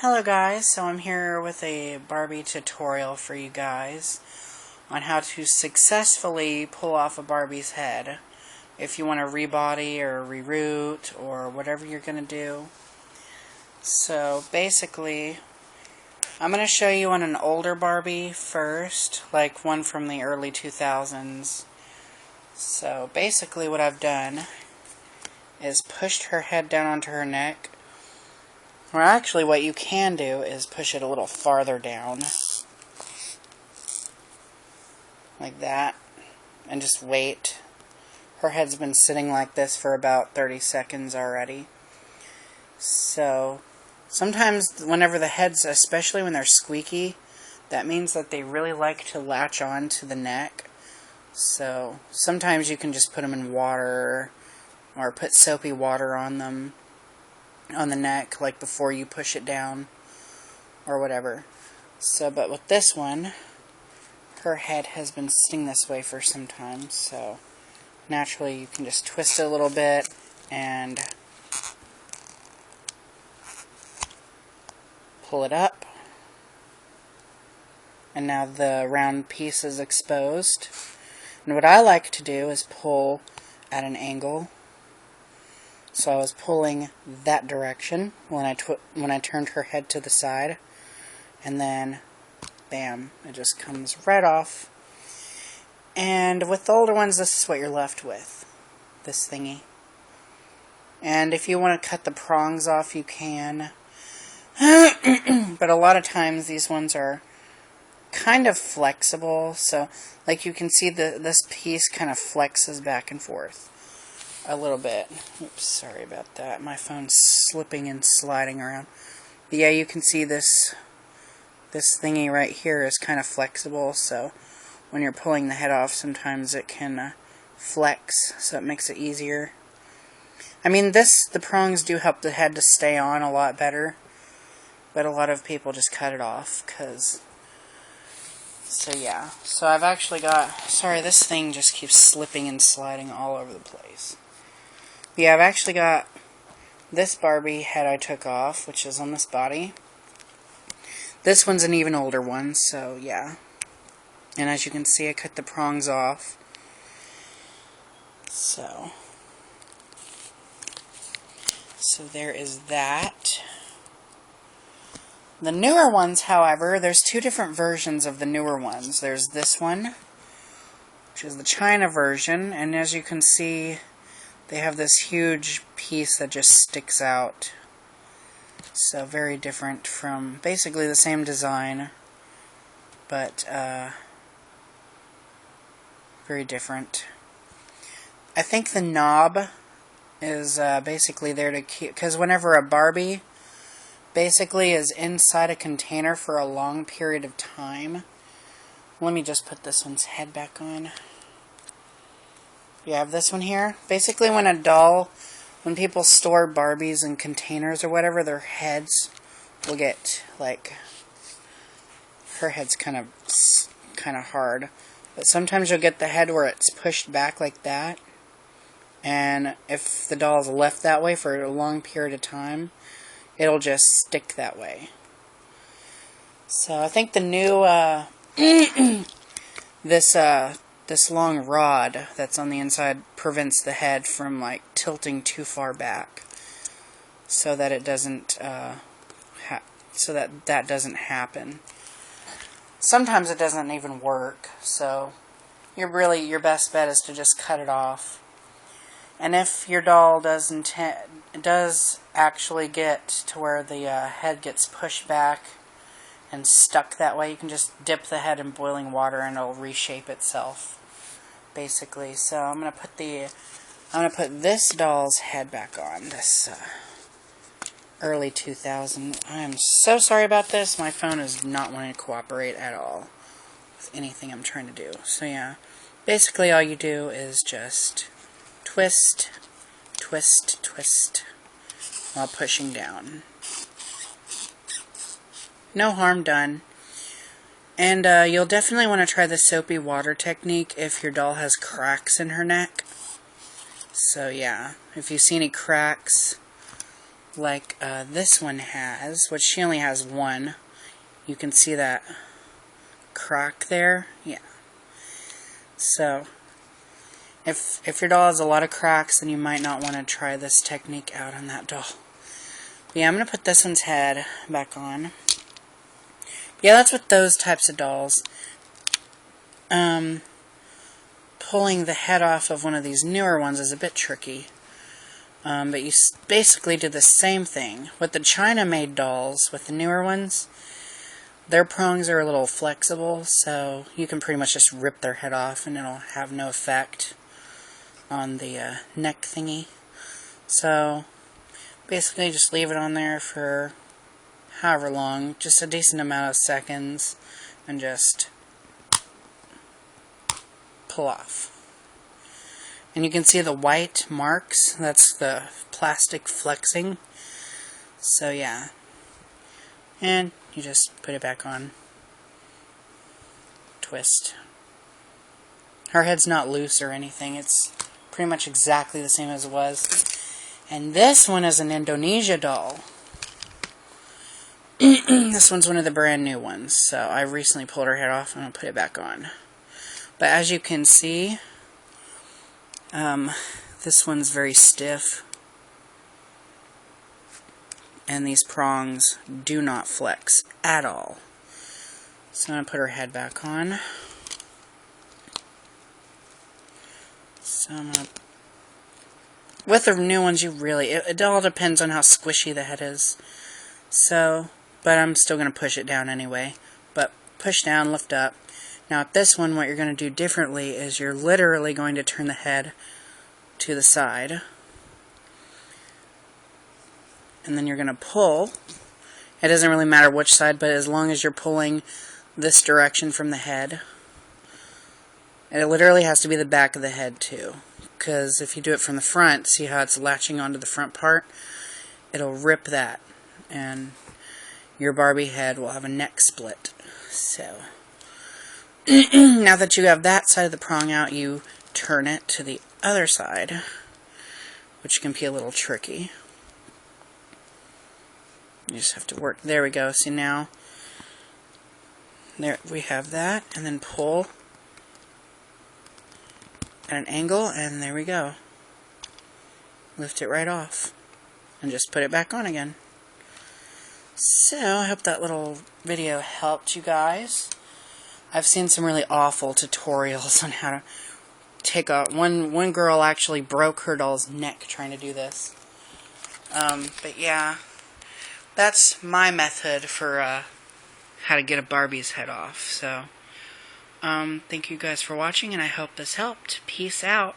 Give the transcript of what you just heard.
Hello guys, so I'm here with a Barbie tutorial for you guys on how to successfully pull off a Barbie's head if you want to rebody or reroute or whatever you're going to do. So basically, I'm going to show you on an older Barbie first, like one from the early 2000s. So basically what I've done is pushed her head down onto her neck. Or actually what you can do is push it a little farther down. Like that. And just wait. Her head's been sitting like this for about 30 seconds already. So, sometimes whenever the heads, especially when they're squeaky, that means that they really like to latch on to the neck. So, sometimes you can just put them in water or put soapy water on them. On the neck, like before you push it down or whatever. So, but with this one, her head has been sitting this way for some time, so naturally you can just twist it a little bit and pull it up, and now the round piece is exposed. And what I like to do is pull at an angle. So I was pulling that direction when I turned her head to the side, and then bam, it just comes right off. And with the older ones, this is what you're left with, this thingy. And if you want to cut the prongs off, you can. But a lot of times these ones are kind of flexible, so like you can see this piece kind of flexes back and forth a little bit. Oops, sorry about that. My phone's slipping and sliding around. But yeah, you can see this thingy right here is kind of flexible, so when you're pulling the head off, sometimes it can flex, so it makes it easier. I mean, the prongs do help the head to stay on a lot better, but a lot of people just cut it off, so yeah. So I've actually got, sorry, this thing just keeps slipping and sliding all over the place. Yeah, I've actually got this Barbie head I took off, which is on this body. This one's an even older one, so yeah. And as you can see, I cut the prongs off. So there is that. The newer ones, however, there's two different versions of the newer ones. There's this one, which is the China version, and as you can see, they have this huge piece that just sticks out. So very different from basically the same design, but very different. I think the knob is basically there to keep, because whenever a Barbie basically is inside a container for a long period of time. Let me just put this one's head back on. You have this one here. Basically when people store Barbies in containers or whatever, their heads will get, like, her head's kind of hard. But sometimes you'll get the head where it's pushed back like that. And if the doll is left that way for a long period of time, it'll just stick that way. So I think the new, this long rod that's on the inside prevents the head from like tilting too far back, so that it doesn't, that doesn't happen. Sometimes it doesn't even work, so your best bet is to just cut it off. And if your doll does actually get to where the head gets pushed back and stuck that way, you can just dip the head in boiling water and it'll reshape itself, basically. So I'm gonna put this doll's head back on. This early 2000. I am so sorry about this. My phone is not wanting to cooperate at all with anything I'm trying to do. So yeah, basically all you do is just twist, twist, twist while pushing down. No harm done. And you'll definitely want to try the soapy water technique if your doll has cracks in her neck. So yeah, if you see any cracks, like this one has, which she only has one. You can see that crack there. Yeah. So, if your doll has a lot of cracks, then you might not want to try this technique out on that doll. But yeah, I'm going to put this one's head back on. Yeah, that's with those types of dolls. Pulling the head off of one of these newer ones is a bit tricky. But you basically do the same thing. With the China-made dolls, with the newer ones, their prongs are a little flexible, so you can pretty much just rip their head off and it'll have no effect on the neck thingy. So, basically just leave it on there for however long, just a decent amount of seconds, and just pull off. And you can see the white marks, that's the plastic flexing. So yeah. And you just put it back on. Twist. Her head's not loose or anything, it's pretty much exactly the same as it was. And this one is an Indonesia doll. This one's one of the brand new ones, so I recently pulled her head off and I'll put it back on. But as you can see, this one's very stiff, and these prongs do not flex at all. So I'm going to put her head back on. So I'm going to, with the new ones, it all depends on how squishy the head is. So, but I'm still going to push it down anyway. But push down, lift up. Now at this one, what you're going to do differently is you're literally going to turn the head to the side. And then you're going to pull. It doesn't really matter which side, but as long as you're pulling this direction from the head. And it literally has to be the back of the head too. Because if you do it from the front, see how it's latching onto the front part? It'll rip that. And your Barbie head will have a neck split. So, now that you have that side of the prong out, you turn it to the other side, which can be a little tricky. You just have to work. There we go. See now? There we have that. And then pull at an angle, and there we go. Lift it right off. And just put it back on again. So, I hope that little video helped you guys. I've seen some really awful tutorials on how to take a... One girl actually broke her doll's neck trying to do this. But yeah, that's my method for how to get a Barbie's head off. So, thank you guys for watching, and I hope this helped. Peace out.